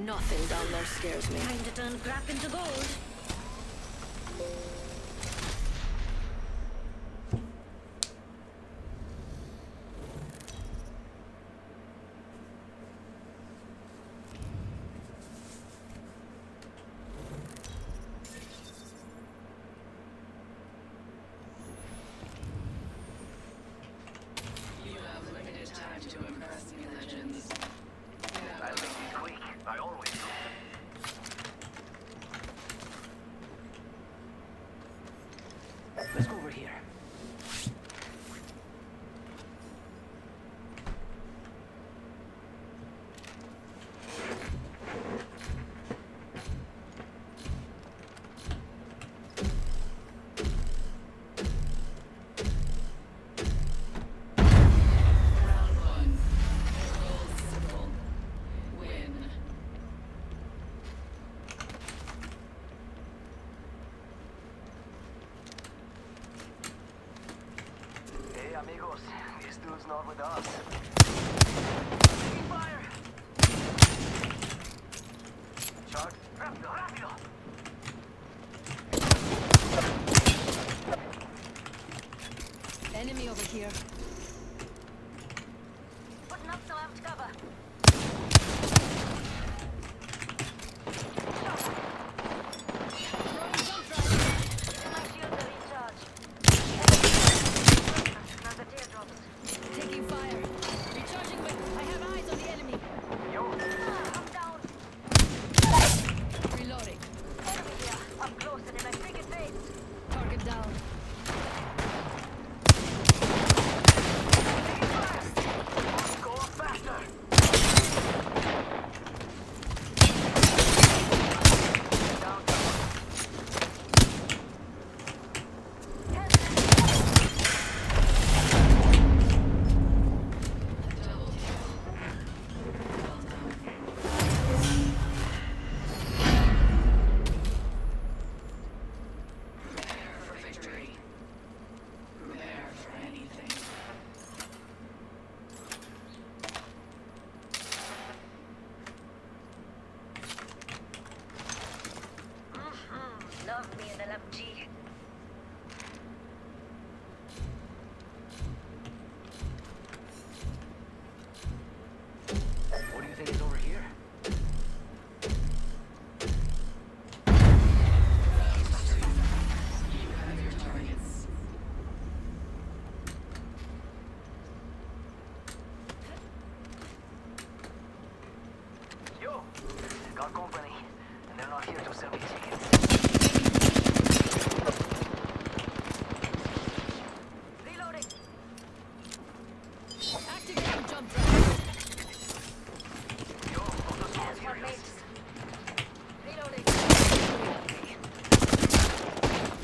Nothing down there scares me. Time to turn crap into gold. You have limited time to impress me, legends. I make it quick. I always do. Let's go over here. Round one. Full circle. Win. Hey, amigos. This dude's not with us. Fire! Charge. Rápido, rápido! Enemy over here. Putting up some amped cover. My shields are recharged. Now the teardrops. Taking fire. Recharging my... I have eyes on the enemy. Yo, I'm down. Reloading. Enemy here. Up close and in my friggin' face. Target down. go up faster! Down. Double kill. Well done. Prepare for victory. Prepare for anything. Love me an LMG. What do you think is over here? Round two. You have your targets. Yo, got company, and they're not here to sell me tickets. Reloading. Activating jump drive. Yo, all those As for materials. mates. Reloading.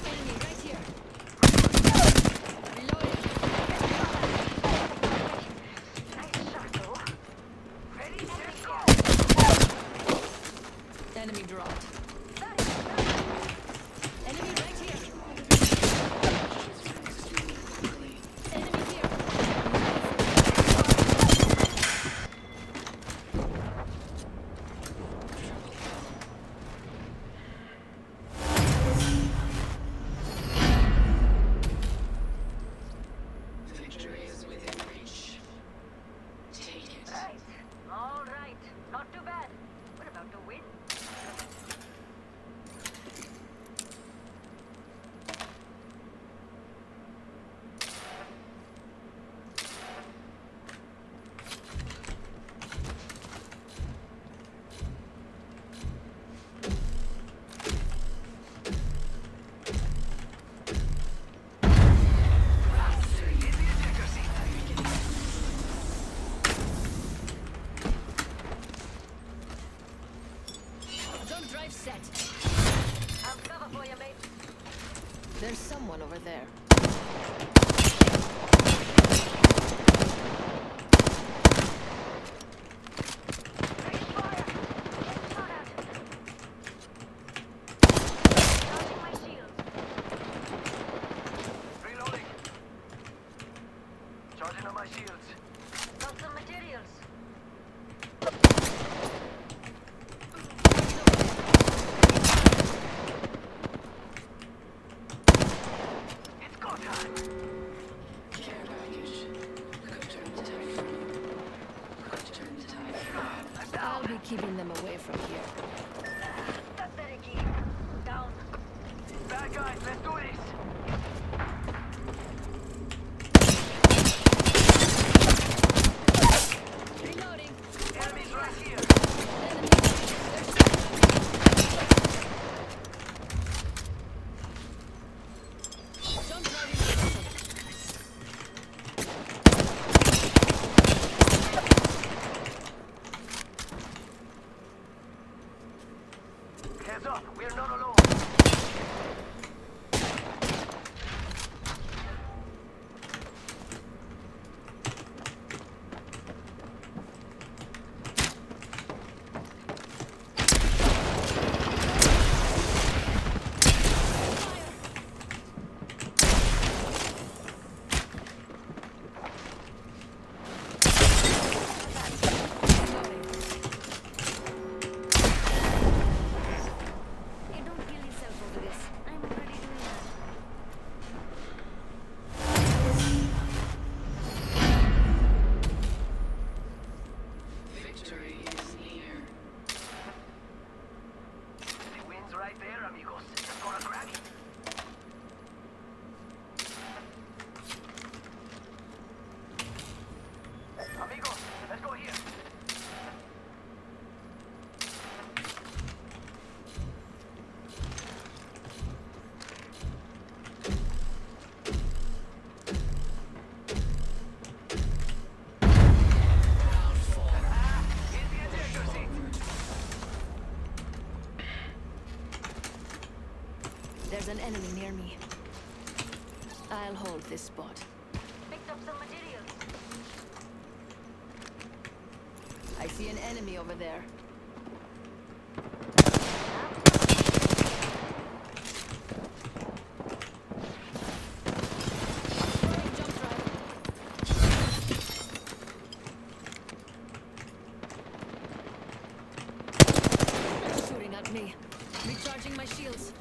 Enemy right here. Reloading. Nice shot, though. Ready, set, go! Enemy dropped. Enemy right here. Quickly. Enemy here. Triple kill. Victory is within reach. Take it. Right. All right. Not too bad. We're about to win. Jump drive set. I'll cover for you, mate. There's someone over there. Fire! Shot at. Charging my shield. Reloading. Charging on my shields. Got some materials. keeping them away from here. That's the key. Down. Bad guys, let's do this. Reloading. Enemies right here. Jump driving position. Heads up, we're not alone. Hey, don't kill yourself over this. I'm already doing that. Victory is near. The wind's right there, amigos. Let's go to crack it. Amigos, let's go here. Hit the ejector seat. There's an enemy near me. I'll hold this spot. Picked up some materials. I see an enemy over there. Throwing jump drive. Shooting at me. Recharging my shields.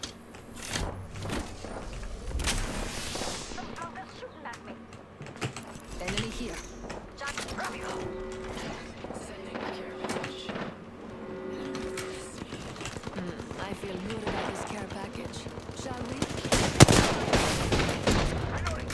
Some floaters shooting at me. Enemy here. Just from you. Sending a care package. I feel good about this care package. Shall we? Reloading.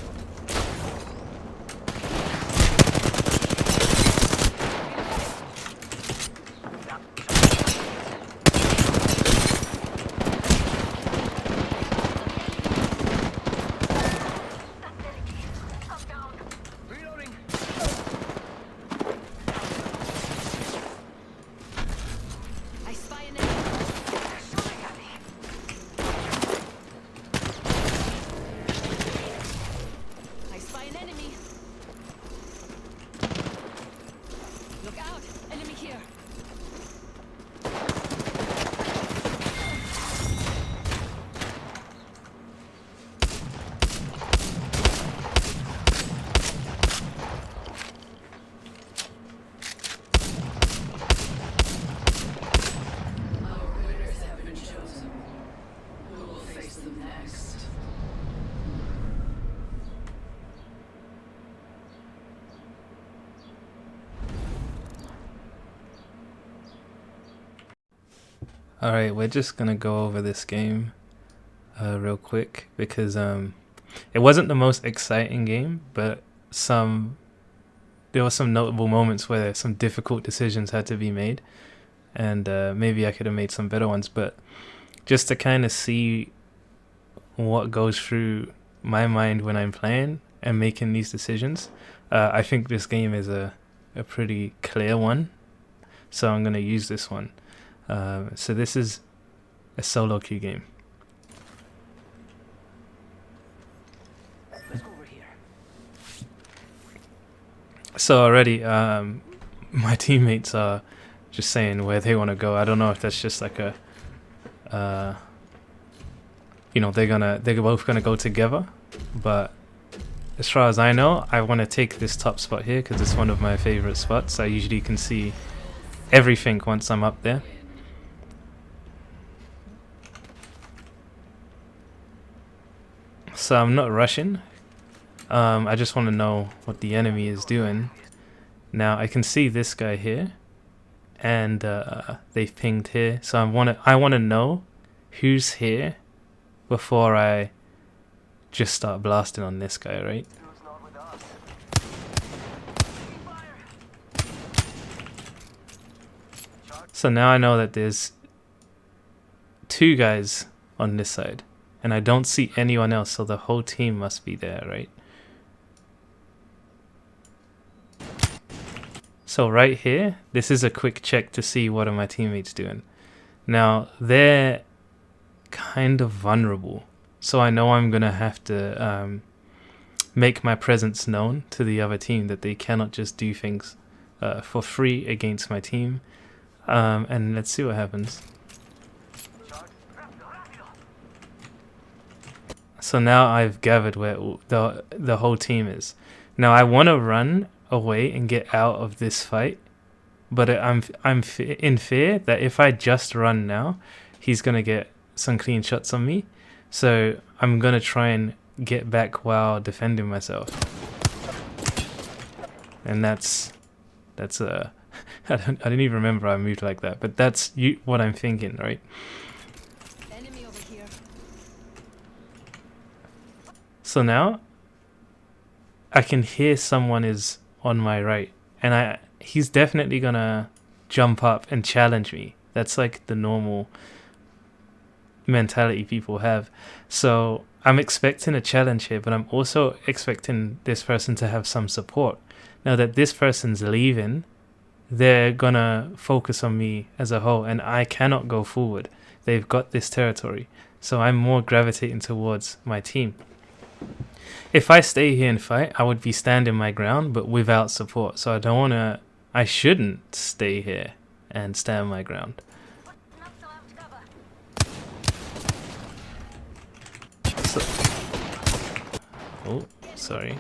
That's the key. I'm down. Reloading. I spy an enemy. They're shooting at me. I spy an enemy. Look out! Enemy here. Our winners have been chosen. Who will face them next? Alright, we're just gonna go over this game real quick because it wasn't the most exciting game, but there were some notable moments where some difficult decisions had to be made, and maybe I could have made some better ones, but just to kind of see what goes through my mind when I'm playing and making these decisions, I think this game is a pretty clear one, so I'm gonna use this one. So this is a solo queue game. Let's go over here. So already, my teammates are just saying where they want to go. I don't know if that's just like a, they're both gonna go together. But as far as I know, I want to take this top spot here because it's one of my favorite spots. I usually can see everything once I'm up there. So I'm not rushing. I just want to know what the enemy is doing. Now I can see this guy here, and they've pinged here. So I wanna know who's here before I just start blasting on this guy, right? Dude's not with us. So now I know that there's 2 guys on this side, and I don't see anyone else, so the whole team must be there, right? So right here, this is a quick check to see what are my teammates doing. Now, they're kind of vulnerable, so I know I'm going to have to make my presence known to the other team, that they cannot just do things for free against my team. And let's see what happens. So now I've gathered where the whole team is. Now I want to run away and get out of this fight, but I'm in fear that if I just run now, he's gonna get some clean shots on me. So I'm gonna try and get back while defending myself. And that's I didn't even remember I moved like that, but that's what I'm thinking, right? Enemy over here. So now I can hear someone is on my right, and he's definitely gonna jump up and challenge me. That's like the normal mentality people have. So I'm expecting a challenge here, but I'm also expecting this person to have some support. Now that this person's leaving, they're gonna focus on me as a whole, and I cannot go forward. They've got this territory, so I'm more gravitating towards my team. If I stay here and fight, I would be standing my ground, but without support. So I shouldn't stay here and stand my ground. So, oh, sorry.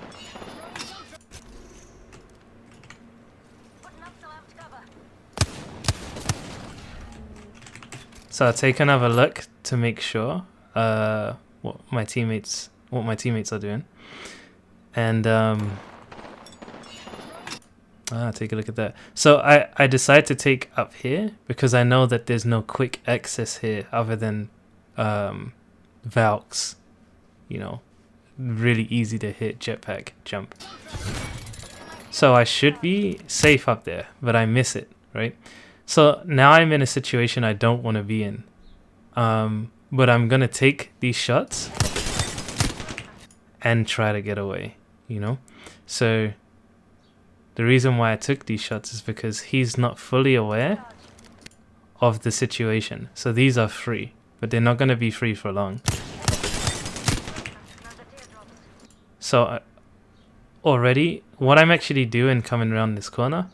So I'll take another look to make sure what my teammates are doing. And take a look at that. So I decide to take up here because I know that there's no quick access here other than Valk's, really easy to hit jetpack jump. So I should be safe up there, but I miss it, right? So now I'm in a situation I don't want to be in. But I'm gonna take these shots and try to get away, So the reason why I took these shots is because he's not fully aware of the situation. So these are free, but they're not going to be free for long. So already, what I'm actually doing coming around this corner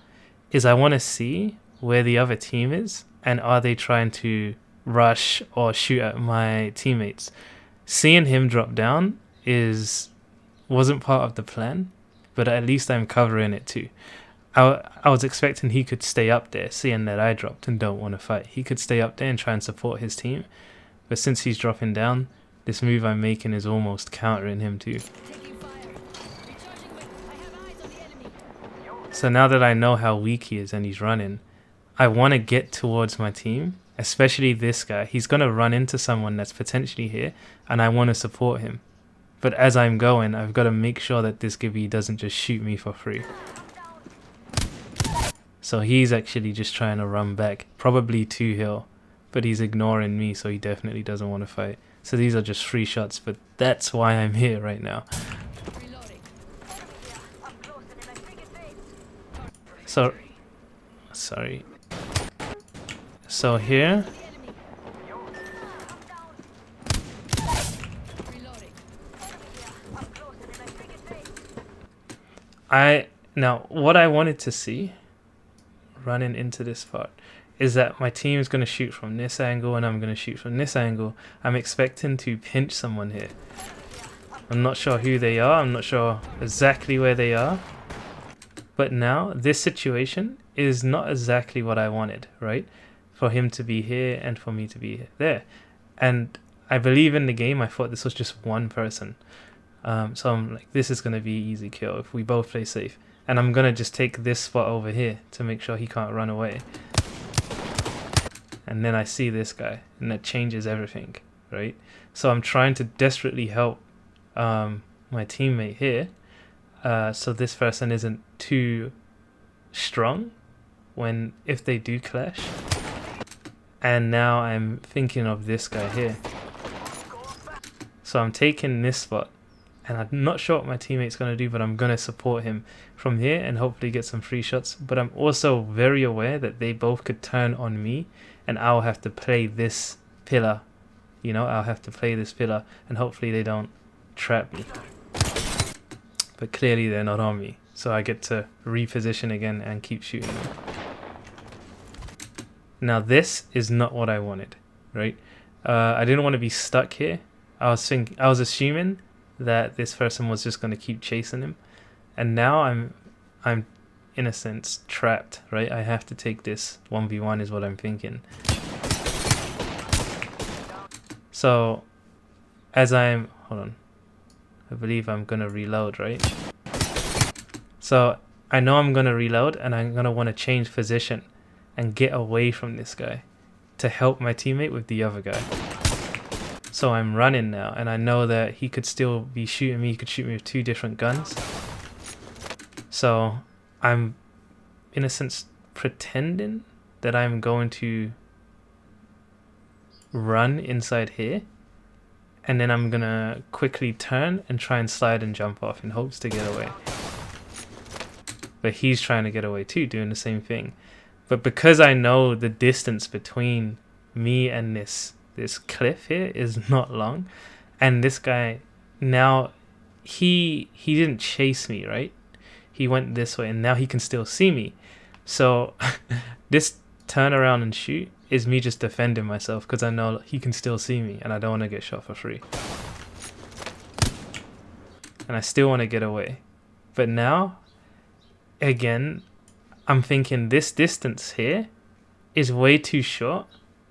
is I want to see where the other team is, and are they trying to rush or shoot at my teammates. Seeing him drop down wasn't part of the plan, but at least I'm covering it too. I was expecting he could stay up there, seeing that I dropped and don't want to fight. He could stay up there and try and support his team, but since he's dropping down, this move I'm making is almost countering him too. So now that I know how weak he is and he's running, I want to get towards my team, especially this guy. He's going to run into someone that's potentially here, and I want to support him. But as I'm going, I've got to make sure that this Gibby doesn't just shoot me for free. So he's actually just trying to run back, probably to hill, but he's ignoring me, so he definitely doesn't want to fight. So these are just free shots, but that's why I'm here right now. So, sorry. So here, now what I wanted to see running into this part is that my team is going to shoot from this angle and I'm going to shoot from this angle. I'm expecting to pinch someone here. I'm not sure who they are. I'm not sure exactly where they are. But now this situation is not exactly what I wanted, right? For him to be here and for me to be there. And I believe in the game, I thought this was just one person. So I'm like, this is going to be easy kill if we both play safe. And I'm going to just take this spot over here to make sure he can't run away. and then I see this guy, and that changes everything, right? So I'm trying to desperately help my teammate here, so this person isn't too strong when if they do clash. And now I'm thinking of this guy here. So I'm taking this spot, and I'm not sure what my teammate's going to do, but I'm going to support him from here and hopefully get some free shots. But I'm also very aware that they both could turn on me, and I'll have to play this pillar. You know, I'll have to play this pillar, and hopefully they don't trap me. But clearly they're not on me, so I get to reposition again and keep shooting them. Now this is not what I wanted, right? I didn't want to be stuck here. I was assuming that this person was just going to keep chasing him, and now I'm in a sense trapped, right? I have to take this 1v1 is what I'm thinking. So as hold on, I believe I'm gonna reload, right? So I know I'm gonna reload, and I'm gonna want to change position and get away from this guy to help my teammate with the other guy. So I'm running now, and I know that he could still be shooting me. He could shoot me with 2 different guns. So I'm, in a sense, pretending that I'm going to run inside here, and then I'm gonna quickly turn and try and slide and jump off in hopes to get away. But he's trying to get away too, doing the same thing. But because I know the distance between me and this cliff here is not long, and this guy now, he didn't chase me, right? He went this way, and now he can still see me. So this turn around and shoot is me just defending myself, because I know he can still see me, and I don't want to get shot for free. And I still want to get away. But now, again, I'm thinking this distance here is way too short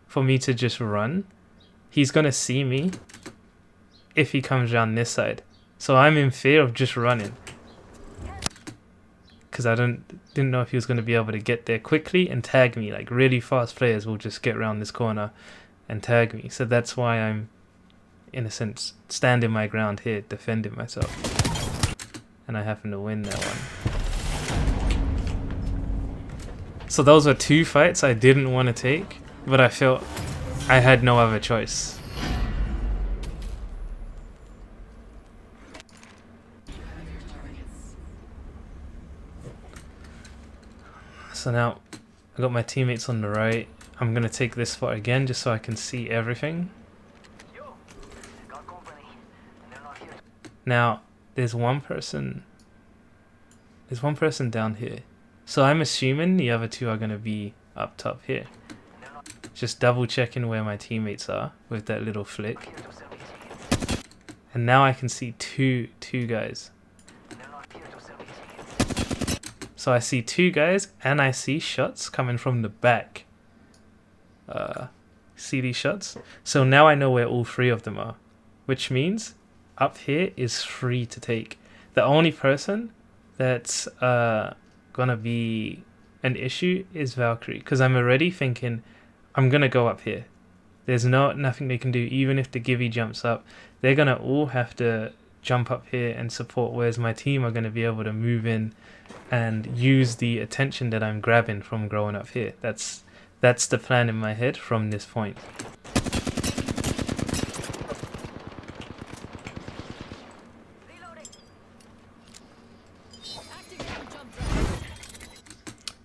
for me to just run. He's going to see me if he comes around this side. So I'm in fear of just running, because I didn't know if he was going to be able to get there quickly and tag me. Like, really fast players will just get around this corner and tag me. So that's why I'm, in a sense, standing my ground here, defending myself. And I happen to win that one. So those were 2 fights I didn't want to take, but I felt I had no other choice. So now I got my teammates on the right. I'm gonna take this spot again just so I can see everything. Now there's one person down here. So I'm assuming the other 2 are gonna be up top here. Just double checking where my teammates are with that little flick. And now I can see two guys. So I see 2 guys, and I see shots coming from the back. See these shots? So now I know where all 3 of them are, which means up here is free to take. The only person that's gonna be an issue is Valkyrie, because I'm already thinking I'm gonna go up here. There's nothing they can do. Even if the Gibby jumps up, they're gonna all have to jump up here and support, whereas my team are gonna be able to move in and use the attention that I'm grabbing from growing up here. That's the plan in my head from this point.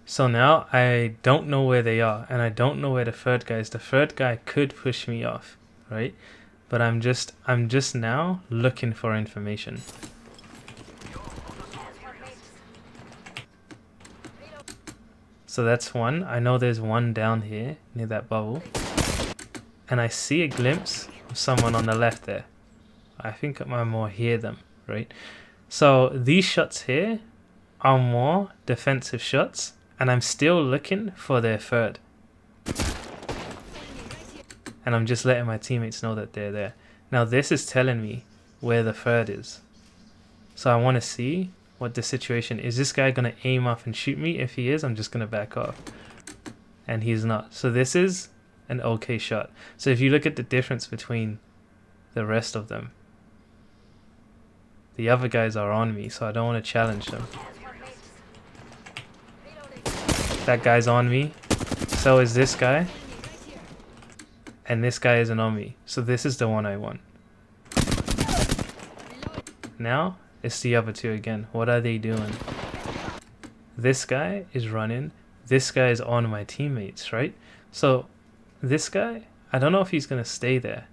So now I don't know where they are, and I don't know where the 3rd guy is. The 3rd guy could push me off, right? But I'm just now looking for information. So that's one. I know there's one down here near that bubble, and I see a glimpse of someone on the left there. I think I more hear them, right? So these shots here are more defensive shots, and I'm still looking for their 3rd. And I'm just letting my teammates know that they're there. Now this is telling me where the 3rd is. So I want to see what the situation is. This guy going to aim up and shoot me? If he is, I'm just going to back off. And he's not. So this is an okay shot. So if you look at the difference between the rest of them, the other guys are on me, so I don't want to challenge them. That guy's on me, so is this guy, and this guy isn't on me, so this is the one I want. Now it's the other two again. What are they doing? This guy is running, this guy is on my teammates, right? So this guy, I don't know if he's gonna stay there,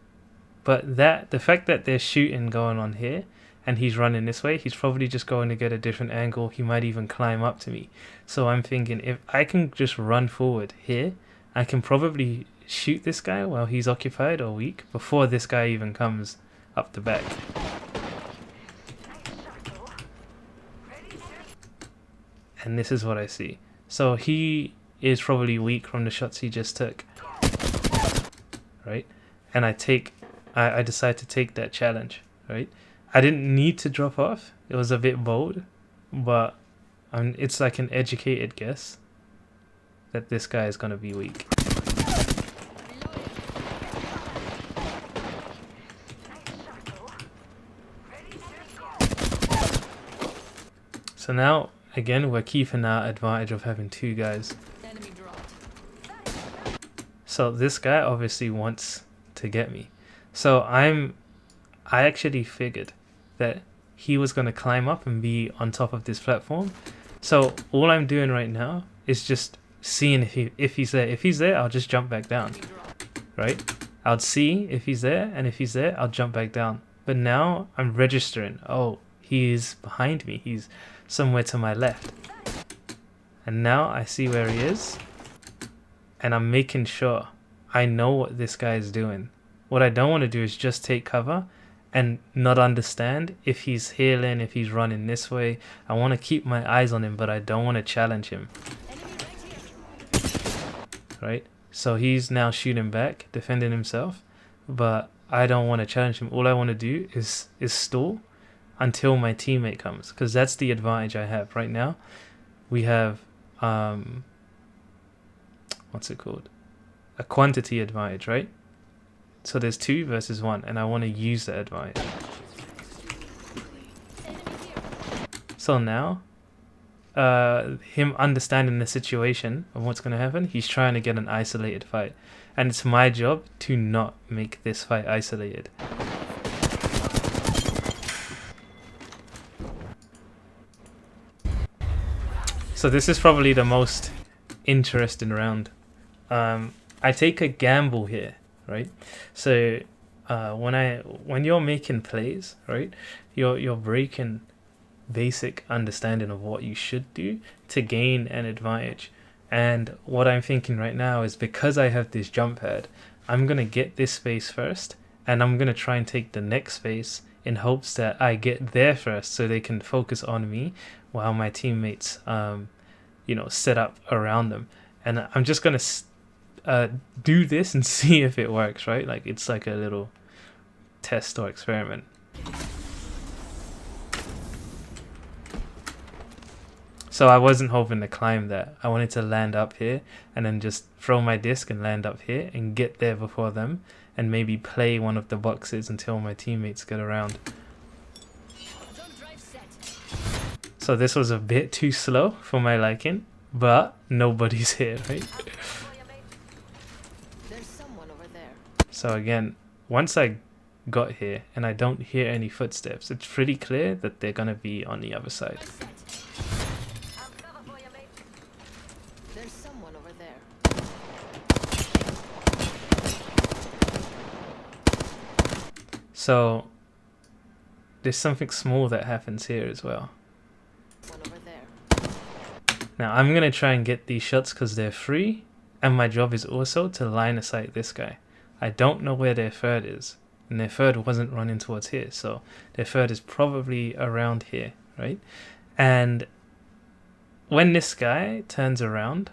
but the fact that there's shooting going on here and he's running this way, he's probably just going to get a different angle. He might even climb up to me. So I'm thinking, if I can just run forward here, I can probably shoot this guy while he's occupied or weak before this guy even comes up the back. And this is what I see. So he is probably weak from the shots he just took, right? And I decide to take that challenge, right? I didn't need to drop off. It was a bit bold, but it's like an educated guess that this guy is going to be weak. So now, again, we're keeping our advantage of having two guys. Enemy dropped. So this guy obviously wants to get me. So I actually figured that he was going to climb up and be on top of this platform. So all I'm doing right now is just seeing if he's there. If he's there, I'll just jump back down, right? I'll see if he's there, and if he's there, I'll jump back down. But now I'm registering. Oh, he's behind me. He's somewhere to my left. And now I see where he is, and I'm making sure I know what this guy is doing. What I don't want to do is just take cover and not understand if he's healing, if he's running this way. I want to keep my eyes on him, but I don't want to challenge him. Right? So he's now shooting back, defending himself, but I don't want to challenge him. All I want to do is stall until my teammate comes, because that's the advantage I have right now. We have what's it called? A quantity advantage, right? So there's 2 versus 1, and I want to use that advantage. So now, him understanding the situation of what's going to happen, he's trying to get an isolated fight. And it's my job to not make this fight isolated. So this is probably the most interesting round. I take a gamble here, right? So when you're making plays, right, you're breaking basic understanding of what you should do to gain an advantage. And what I'm thinking right now is, because I have this jump pad, I'm gonna get this space first, and I'm gonna try and take the next space in hopes that I get there first, so they can focus on me while my teammates set up around them. And I'm just gonna do this and see if it works, right? Like, it's like a little test or experiment. So I wasn't hoping to climb that. I wanted to land up here and then just throw my disc and land up here and get there before them, and maybe play one of the boxes until my teammates get around. So this was a bit too slow for my liking, but nobody's here, right? There's someone over there. So again, once I got here and I don't hear any footsteps, it's pretty clear that they're gonna be on the other side. There's someone over there. So there's something small that happens here as well. One over there. Now I'm gonna try and get these shots because they're free, and my job is also to line of sight this guy. I don't know where their third is, and their third wasn't running towards here, so their third is probably around here, right? And when this guy turns around,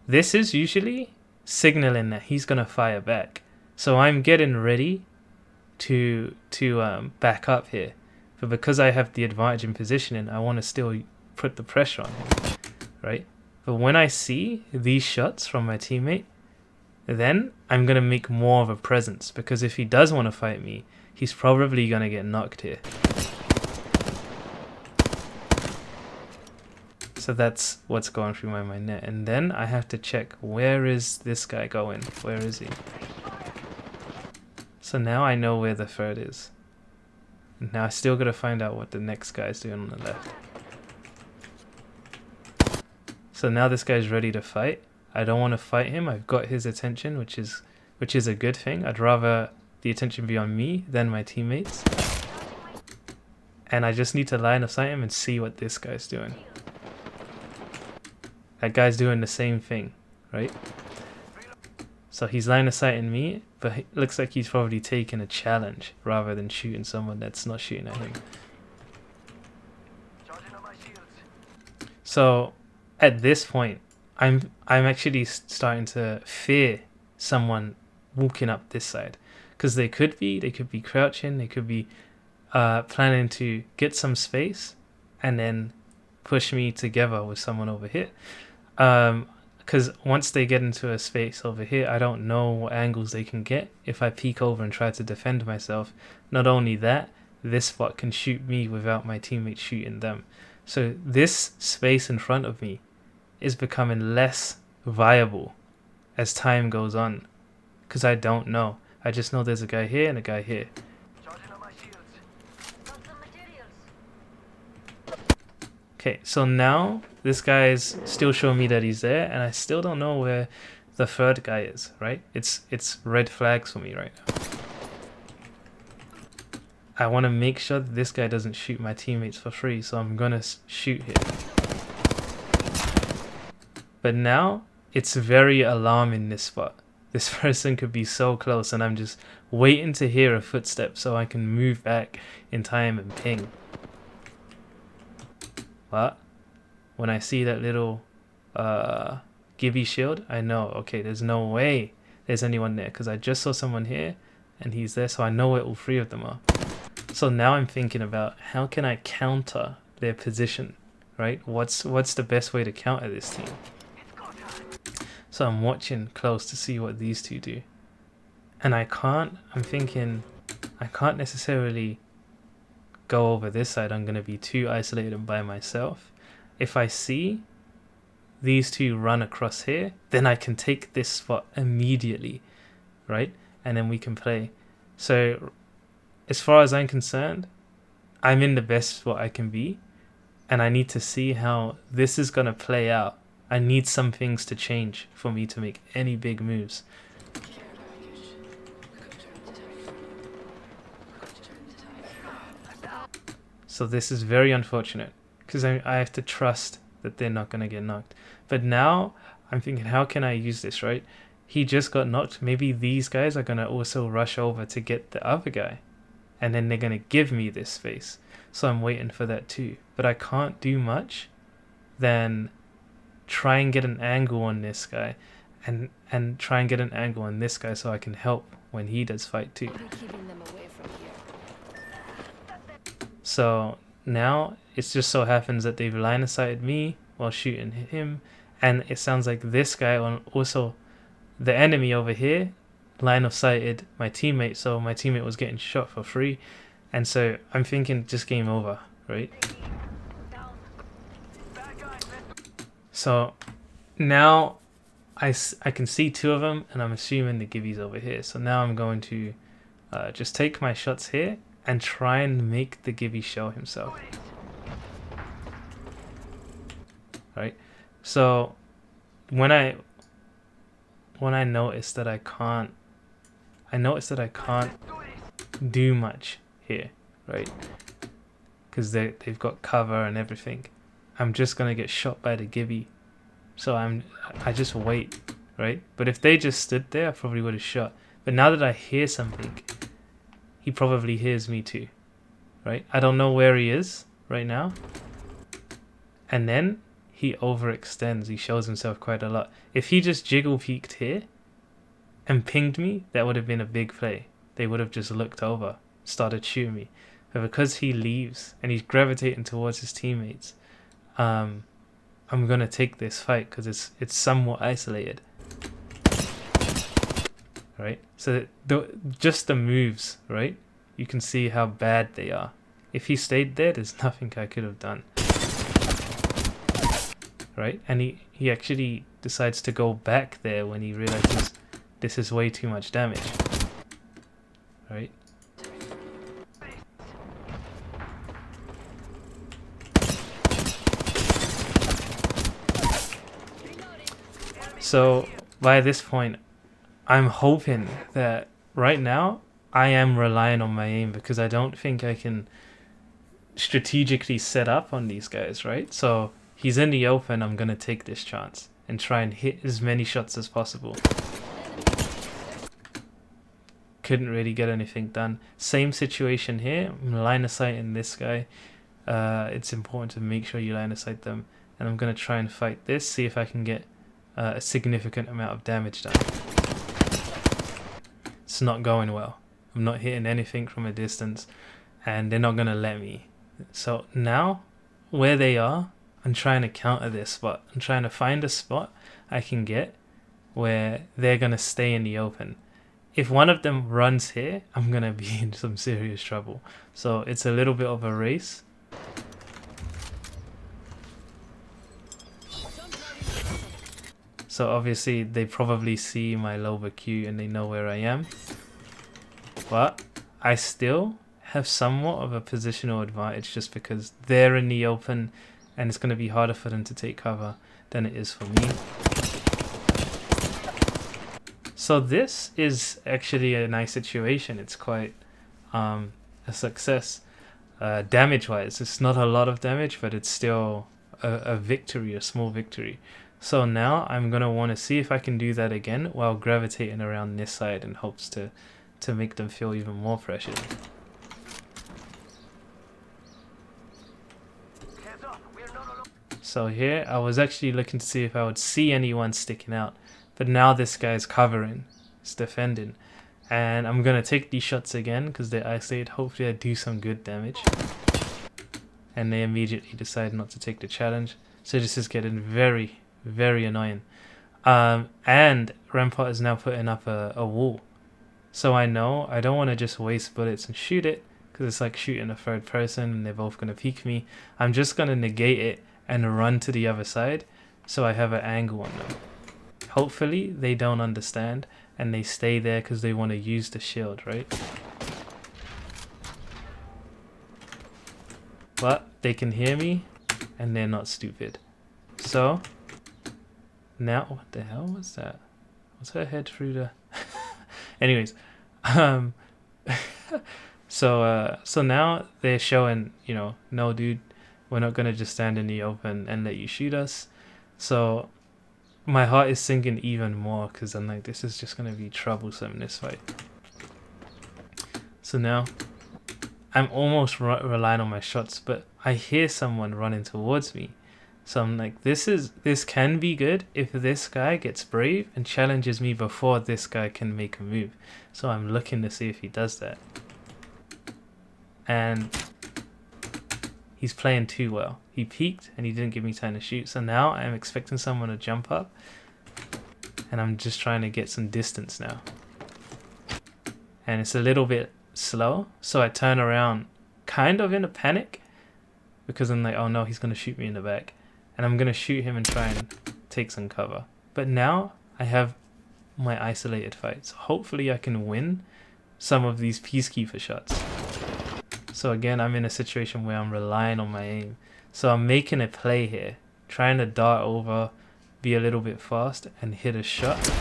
this is usually signaling that he's gonna fire back. So I'm getting ready to back up here, but because I have the advantage in positioning, I want to still put the pressure on him, right? But when I see these shots from my teammate, then I'm going to make more of a presence, because if he does want to fight me, he's probably going to get knocked here. So that's what's going through my mind there. And then I have to check, where is this guy going? Where is he? So now I know where the third is. Now I still got to find out what the next guy is doing on the left. So now this guy's ready to fight. I don't want to fight him. I've got his attention, which is a good thing. I'd rather the attention be on me than my teammates. And I just need to line of sight him and see what this guy's doing. That guy's doing the same thing, right? So he's line of sighting me, but it looks like he's probably taking a challenge rather than shooting someone that's not shooting at him. So at this point, I'm actually starting to fear someone walking up this side, because they could be crouching, they could be planning to get some space and then push me together with someone over here. Because once they get into a space over here, I don't know what angles they can get if I peek over and try to defend myself. Not only that, this spot can shoot me without my teammates shooting them. So this space in front of me is becoming less viable as time goes on, because I don't know. I just know there's a guy here and a guy here. Okay, so now this guy is still showing me that he's there, and I still don't know where the third guy is, right? It's red flags for me right now. I want to make sure that this guy doesn't shoot my teammates for free, so I'm gonna shoot here. But now it's very alarming, this spot. This person could be so close, and I'm just waiting to hear a footstep so I can move back in time and ping. But when I see that little Gibby shield, I know, okay, there's no way there's anyone there, because I just saw someone here and he's there, so I know where all three of them are. So now I'm thinking about, how can I counter their position, right? What's the best way to counter this team? So I'm watching close to see what these two do. And I'm thinking, I can't necessarily go over this side. I'm going to be too isolated by myself. If I see these two run across here, then I can take this spot immediately, right? And then we can play. So as far as I'm concerned, I'm in the best spot I can be, and I need to see how this is going to play out. I need some things to change for me to make any big moves. So this is very unfortunate, because I have to trust that they're not going to get knocked. But now I'm thinking, how can I use this, right? He just got knocked. Maybe these guys are going to also rush over to get the other guy, and then they're going to give me this space. So I'm waiting for that too. But I can't do much than try and get an angle on this guy, and try and get an angle on this guy so I can help when he does fight too. So now it just so happens that they've line of sighted me while shooting him, and it sounds like this guy also, the enemy over here, line of sighted my teammate, so my teammate was getting shot for free. And so I'm thinking, just game over, right? So now I can see two of them, and I'm assuming the Gibby's over here. So now I'm going to just take my shots here and try and make the Gibby show himself. Right? So when I notice that I can't do much here, right? Because they've got cover and everything. I'm just gonna get shot by the Gibby. So I just wait, right? But if they just stood there, I probably would have shot. But now that I hear something, he probably hears me too, right? I don't know where he is right now. And then he overextends. He shows himself quite a lot. If he just jiggle peeked here and pinged me, that would have been a big play. They would have just looked over, started shooting me. But because he leaves and he's gravitating towards his teammates, I'm gonna take this fight because it's somewhat isolated. right? So just the moves, right? You can see how bad they are. If he stayed there, there's nothing I could have done. Right? And he actually decides to go back there when he realizes this is way too much damage. Right? So by this point, I'm hoping that right now I am relying on my aim, because I don't think I can strategically set up on these guys, right? So he's in the open, I'm gonna take this chance and try and hit as many shots as possible. Couldn't really get anything done. Same situation here. I'm line of sight in this guy. It's important to make sure you line of sight them, and I'm gonna try and fight this, see if I can get a significant amount of damage done. It's not going well. I'm not hitting anything from a distance, and they're not gonna let me. So now, where they are, I'm trying to counter this spot. I'm trying to find a spot I can get where they're gonna stay in the open. If one of them runs here, I'm gonna be in some serious trouble. So it's a little bit of a race. So obviously they probably see my lower Q and they know where I am. But I still have somewhat of a positional advantage just because they're in the open and it's going to be harder for them to take cover than it is for me. So this is actually a nice situation. It's quite a success. Damage wise, it's not a lot of damage, but it's still a victory, a small victory. So now I'm going to want to see if I can do that again while gravitating around this side in hopes to make them feel even more pressured. So here I was actually looking to see if I would see anyone sticking out, but now this guy's covering, he's defending, and I'm going to take these shots again because they're isolated. Hopefully I do some good damage, and they immediately decide not to take the challenge. So this is getting very, very annoying. And Rampart is now putting up a wall. So I know I don't want to just waste bullets and shoot it, because it's like shooting a third person and they're both going to peek me. I'm just going to negate it and run to the other side so I have an angle on them. Hopefully they don't understand and they stay there because they want to use the shield, right? But they can hear me and they're not stupid. So now, what the hell was that? Was her head through the... Anyways, so now they're showing, you know, no dude, we're not gonna just stand in the open and let you shoot us. So my heart is sinking even more because I'm like, this is just gonna be troublesome, this fight. So now I'm almost relying on my shots, but I hear someone running towards me. So I'm like, this can be good if this guy gets brave and challenges me before this guy can make a move. So I'm looking to see if he does that. And he's playing too well. He peeked and he didn't give me time to shoot. So now I'm expecting someone to jump up. And I'm just trying to get some distance now. And it's a little bit slow. So I turn around kind of in a panic, because I'm like, oh no, he's going to shoot me in the back. And I'm going to shoot him and try and take some cover. But now I have my isolated fight. So hopefully I can win some of these peacekeeper shots. So again, I'm in a situation where I'm relying on my aim. So I'm making a play here. Trying to dart over, be a little bit fast, and hit a shot.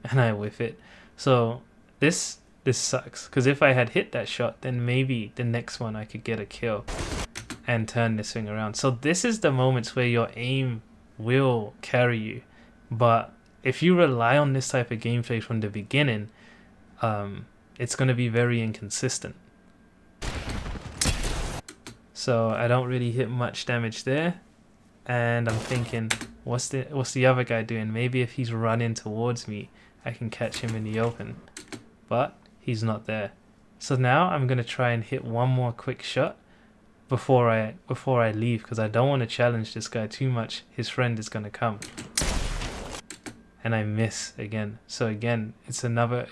And I whiff it. So this sucks. Because if I had hit that shot, then maybe the next one I could get a kill and turn this thing around. So this is the moments where your aim will carry you. But if you rely on this type of gameplay from the beginning, it's going to be very inconsistent. So I don't really hit much damage there. And I'm thinking, what's the other guy doing? Maybe if he's running towards me, I can catch him in the open. But he's not there. So now I'm going to try and hit one more quick shot before I leave, because I don't want to challenge this guy too much. His friend is going to come. and I miss again. So again, it's another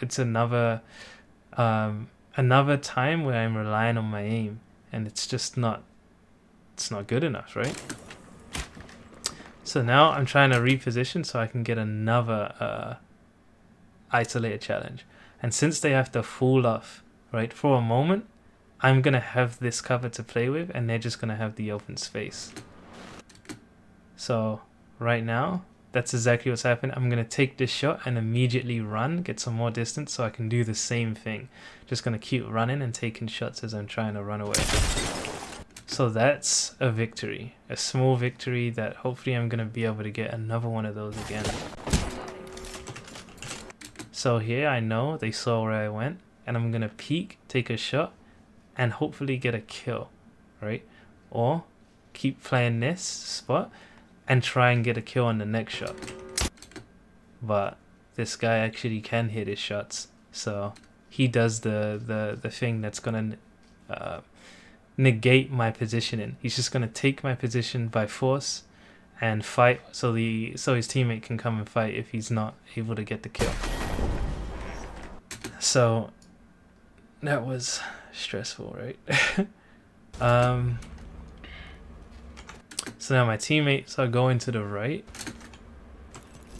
another time where I'm relying on my aim, and it's not good enough, right? So now I'm trying to reposition so I can get another isolated challenge. And since they have to fall off, right, for a moment, I'm going to have this cover to play with, and they're just going to have the open space. So right now, that's exactly what's happened. I'm going to take this shot and immediately run, get some more distance so I can do the same thing. Just going to keep running and taking shots as I'm trying to run away. So that's a victory, a small victory that hopefully I'm going to be able to get another one of those again. So here I know they saw where I went, and I'm going to peek, take a shot, and hopefully get a kill, right? Or keep playing this spot and try and get a kill on the next shot. But this guy actually can hit his shots, so he does the thing that's going to negate my positioning. He's just going to take my position by force and fight so his teammate can come and fight if he's not able to get the kill. So that was stressful, right? So now my teammates are going to the right.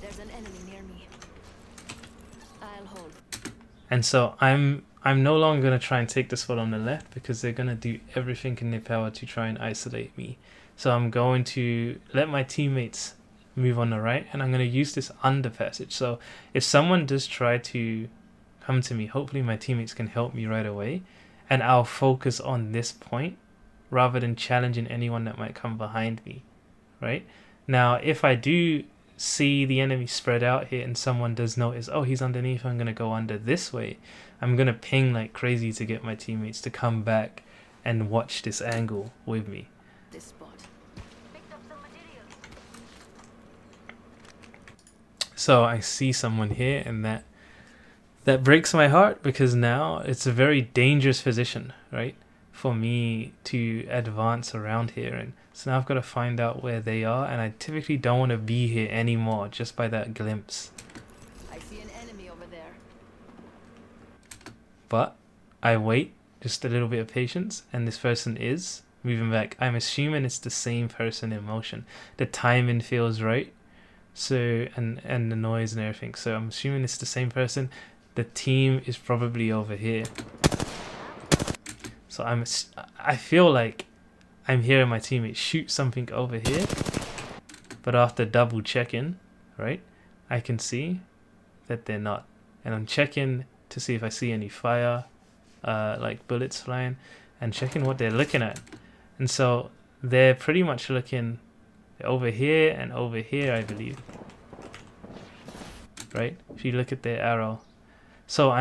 There's an enemy near me. I'll hold. And so I'm no longer going to try and take the spot on the left because they're going to do everything in their power to try and isolate me. So I'm going to let my teammates move on the right, and I'm going to use this under passage. So if someone does try to come to me, hopefully my teammates can help me right away, and I'll focus on this point rather than challenging anyone that might come behind me, right? Now, if I do see the enemy spread out here and someone does notice, oh, he's underneath, I'm going to go under this way, I'm going to ping like crazy to get my teammates to come back and watch this angle with me. This spot. Picked up some materials. So I see someone here, and that breaks my heart because now it's a very dangerous position, right, for me to advance around here. And so now I've got to find out where they are, and I typically don't want to be here anymore just by that glimpse. I see an enemy over there. But I wait just a little bit of patience, and this person is moving back. I'm assuming it's the same person in motion. The timing feels right, so and the noise and everything. So I'm assuming it's the same person. The team is probably over here. So I feel like I'm hearing my teammate shoot something over here, but after double checking, right, I can see that they're not. And I'm checking to see if I see any fire, like bullets flying, and checking what they're looking at. And so they're pretty much looking over here and over here, I believe. Right? If you look at their arrow. So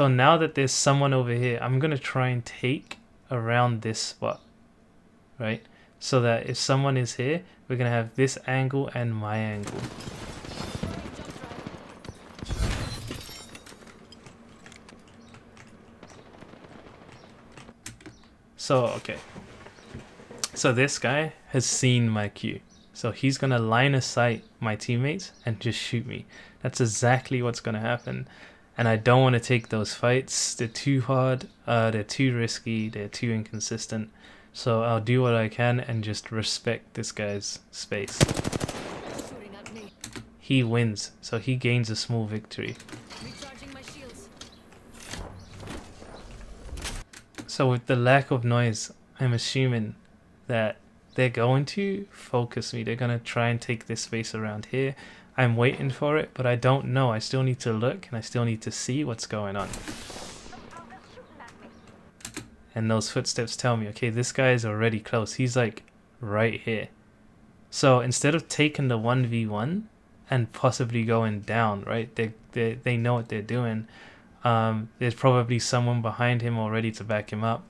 now that there's someone over here, I'm gonna try and take around this spot, right? So that if someone is here, we're gonna have this angle and my angle. So okay. So this guy has seen my cue. So he's gonna line of sight my teammates and just shoot me. That's exactly what's gonna happen. And I don't want to take those fights. They're too hard, they're too risky, they're too inconsistent. So I'll do what I can and just respect this guy's space. Shooting at me. He wins, so he gains a small victory. Recharging my shields. So with the lack of noise, I'm assuming that they're going to focus me. They're going to try and take this space around here. I'm waiting for it, but I don't know. I still need to look, and I still need to see what's going on. And those footsteps tell me, okay, this guy is already close. He's like right here. So instead of taking the 1v1 and possibly going down, right? They know what they're doing. There's probably someone behind him already to back him up.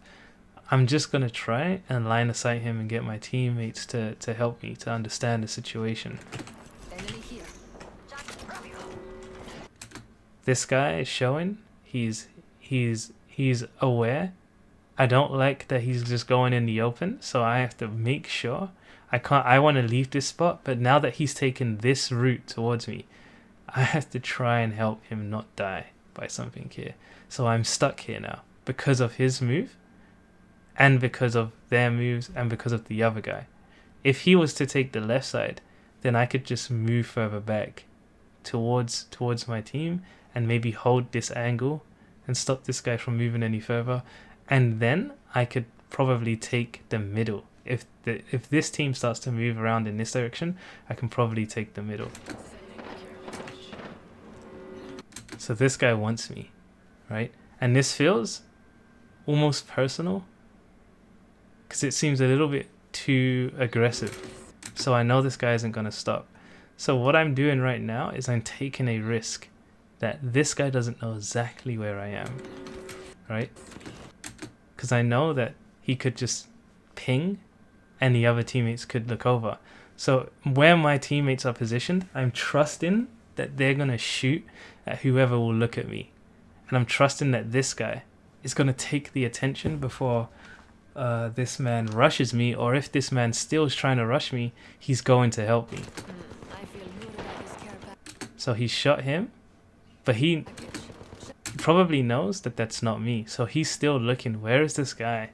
I'm just going to try and line of sight him and get my teammates to help me to understand the situation. Enemy here. This guy is showing he's aware. I don't like that he's just going in the open, so I have to make sure. I want to leave this spot, but now that he's taken this route towards me, I have to try and help him not die by something here. So I'm stuck here now because of his move and because of their moves and because of the other guy. If he was to take the left side, then I could just move further back towards my team and maybe hold this angle and stop this guy from moving any further, and then I could probably take the middle. If this team starts to move around in this direction, I can probably take the middle. So this guy wants me, right? And this feels almost personal because it seems a little bit too aggressive. So I know this guy isn't going to stop. So what I'm doing right now is I'm taking a risk that this guy doesn't know exactly where I am, right? Because I know that he could just ping and the other teammates could look over. So where my teammates are positioned, I'm trusting that they're going to shoot at whoever will look at me. And I'm trusting that this guy is going to take the attention before this man rushes me, or if this man still is trying to rush me, he's going to help me. I feel good about this care pack. So he shot him, but he probably knows that that's not me. So he's still looking, where is this guy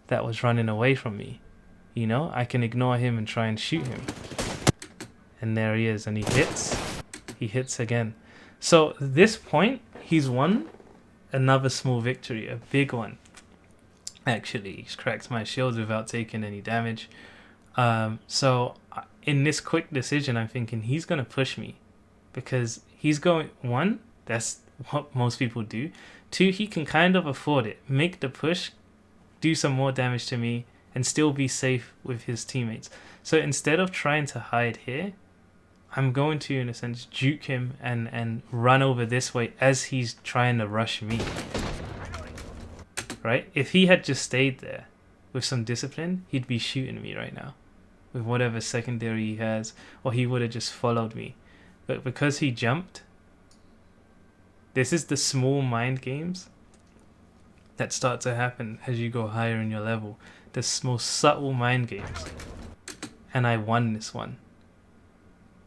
that was running away from me? You know, I can ignore him and try and shoot him. And there he is, and he hits. He hits again. So at this point, he's won another small victory, a big one. Actually, he's cracked my shields without taking any damage. So in this quick decision, I'm thinking he's going to push me because he's going, one, that's what most people do. Two, he can kind of afford it. Make the push, do some more damage to me, and still be safe with his teammates. So instead of trying to hide here, I'm going to, in a sense, juke him and run over this way as he's trying to rush me. Right? If he had just stayed there with some discipline, he'd be shooting me right now with whatever secondary he has, or he would have just followed me. But because he jumped, this is the small mind games that start to happen as you go higher in your level. The most subtle mind games. And I won this one.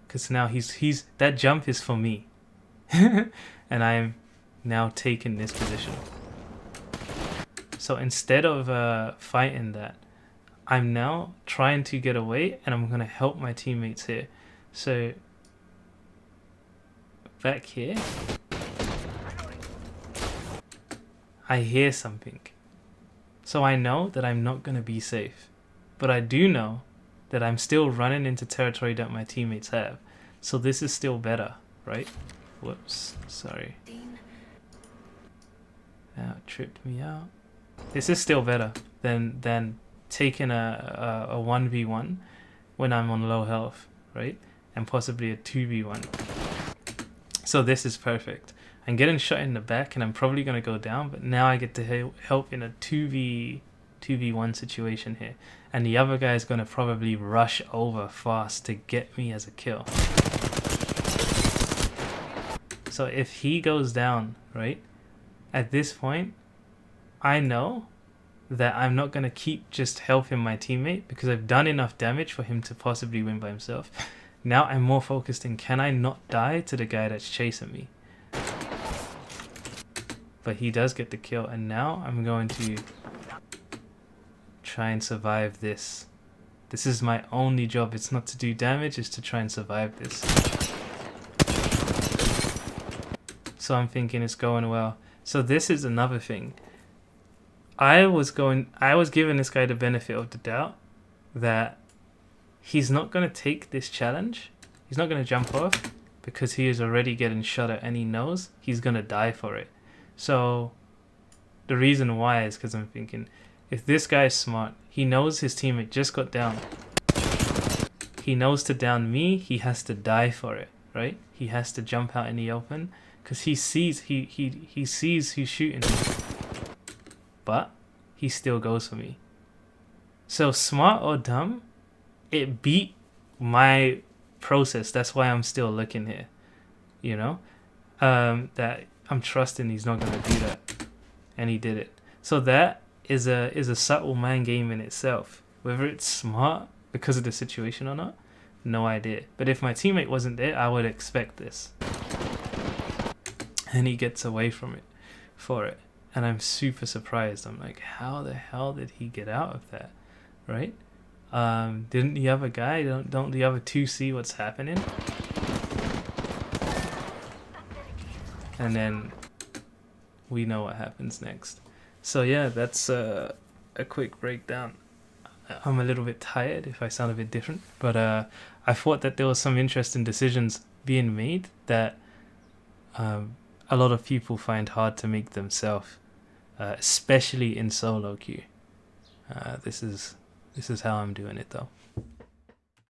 Because now he's that jump is for me. And I am now taking this position. So instead of fighting that, I'm now trying to get away, and I'm going to help my teammates here. So back here, I hear something. So I know that I'm not going to be safe. But I do know that I'm still running into territory that my teammates have. So this is still better, right? Whoops, sorry. That tripped me out. This is still better than taking a 1v1 when I'm on low health, right? And possibly a 2v1. So this is perfect. I'm getting shot in the back and I'm probably going to go down, but now I get to help in a 2v1 situation here. And the other guy is going to probably rush over fast to get me as a kill. So if he goes down, right, at this point, I know that I'm not going to keep just helping my teammate because I've done enough damage for him to possibly win by himself. Now I'm more focused in, can I not die to the guy that's chasing me? But he does get the kill, and now I'm going to try and survive this. This is my only job. It's not to do damage, it's to try and survive this. So I'm thinking it's going well. So this is another thing. I was giving this guy the benefit of the doubt that he's not going to take this challenge. He's not going to jump off because he is already getting shot at and he knows he's going to die for it. So the reason why is because I'm thinking, if this guy is smart, he knows his teammate just got down. He knows to down me, he has to die for it, right? He has to jump out in the open because he sees who's shooting him. But he still goes for me. So smart or dumb, it beat my process. That's why I'm still looking here, you know, that I'm trusting he's not going to do that, and he did it. So that is a subtle mind game in itself. Whether it's smart because of the situation or not, no idea. But if my teammate wasn't there, I would expect this. and he gets away from it for it. And I'm super surprised. I'm like, how the hell did he get out of that, right? Didn't the other guy, don't the other two see what's happening? And then we know what happens next. So yeah, that's a quick breakdown. I'm a little bit tired if I sound a bit different, but I thought that there was some interesting decisions being made that a lot of people find hard to make themselves, especially in solo queue. This is how I'm doing it though.